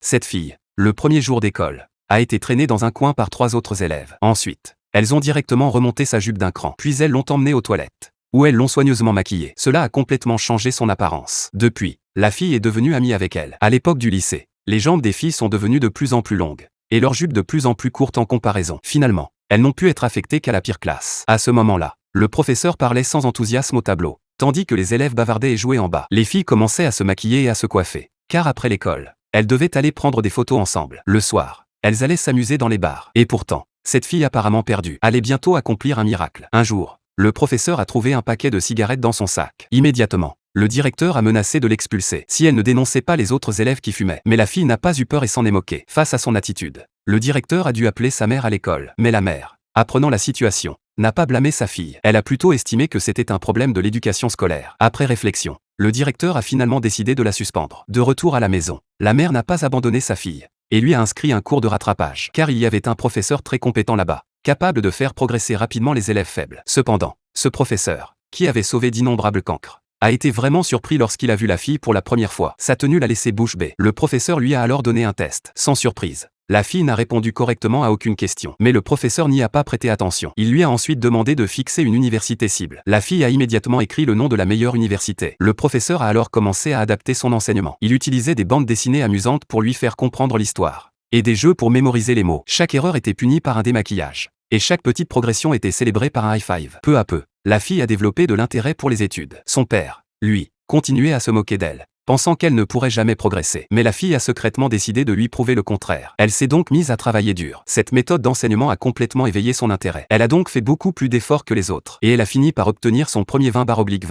Cette fille, le premier jour d'école, a été traînée dans un coin par 3 autres élèves. Ensuite, elles ont directement remonté sa jupe d'un cran. Puis elles l'ont emmenée aux toilettes, où elles l'ont soigneusement maquillée. Cela a complètement changé son apparence. Depuis, la fille est devenue amie avec elle. À l'époque du lycée, les jambes des filles sont devenues de plus en plus longues, et leurs jupes de plus en plus courtes en comparaison. Finalement, elles n'ont pu être affectées qu'à la pire classe. À ce moment-là, le professeur parlait sans enthousiasme au tableau, tandis que les élèves bavardaient et jouaient en bas. Les filles commençaient à se maquiller et à se coiffer, car après l'école, elles devaient aller prendre des photos ensemble. Le soir, elles allaient s'amuser dans les bars. Et pourtant, cette fille apparemment perdue allait bientôt accomplir un miracle. Un jour, le professeur a trouvé un paquet de cigarettes dans son sac. Immédiatement, le directeur a menacé de l'expulser si elle ne dénonçait pas les autres élèves qui fumaient. Mais la fille n'a pas eu peur et s'en est moquée. Face à son attitude, le directeur a dû appeler sa mère à l'école. Mais la mère, apprenant la situation, n'a pas blâmé sa fille. Elle a plutôt estimé que c'était un problème de l'éducation scolaire. Après réflexion, le directeur a finalement décidé de la suspendre. De retour à la maison, la mère n'a pas abandonné sa fille et lui a inscrit un cours de rattrapage, car il y avait un professeur très compétent là-bas, capable de faire progresser rapidement les élèves faibles. Cependant, ce professeur, qui avait sauvé d'innombrables cancres, a été vraiment surpris lorsqu'il a vu la fille pour la première fois. Sa tenue l'a laissé bouche bée. Le professeur lui a alors donné un test. Sans surprise, la fille n'a répondu correctement à aucune question. Mais le professeur n'y a pas prêté attention. Il lui a ensuite demandé de fixer une université cible. La fille a immédiatement écrit le nom de la meilleure université. Le professeur a alors commencé à adapter son enseignement. Il utilisait des bandes dessinées amusantes pour lui faire comprendre l'histoire, et des jeux pour mémoriser les mots. Chaque erreur était punie par un démaquillage, et chaque petite progression était célébrée par un high five. Peu à peu, la fille a développé de l'intérêt pour les études. Son père, lui, continuait à se moquer d'elle, pensant qu'elle ne pourrait jamais progresser. Mais la fille a secrètement décidé de lui prouver le contraire. Elle s'est donc mise à travailler dur. Cette méthode d'enseignement a complètement éveillé son intérêt. Elle a donc fait beaucoup plus d'efforts que les autres, et elle a fini par obtenir son premier 20/20.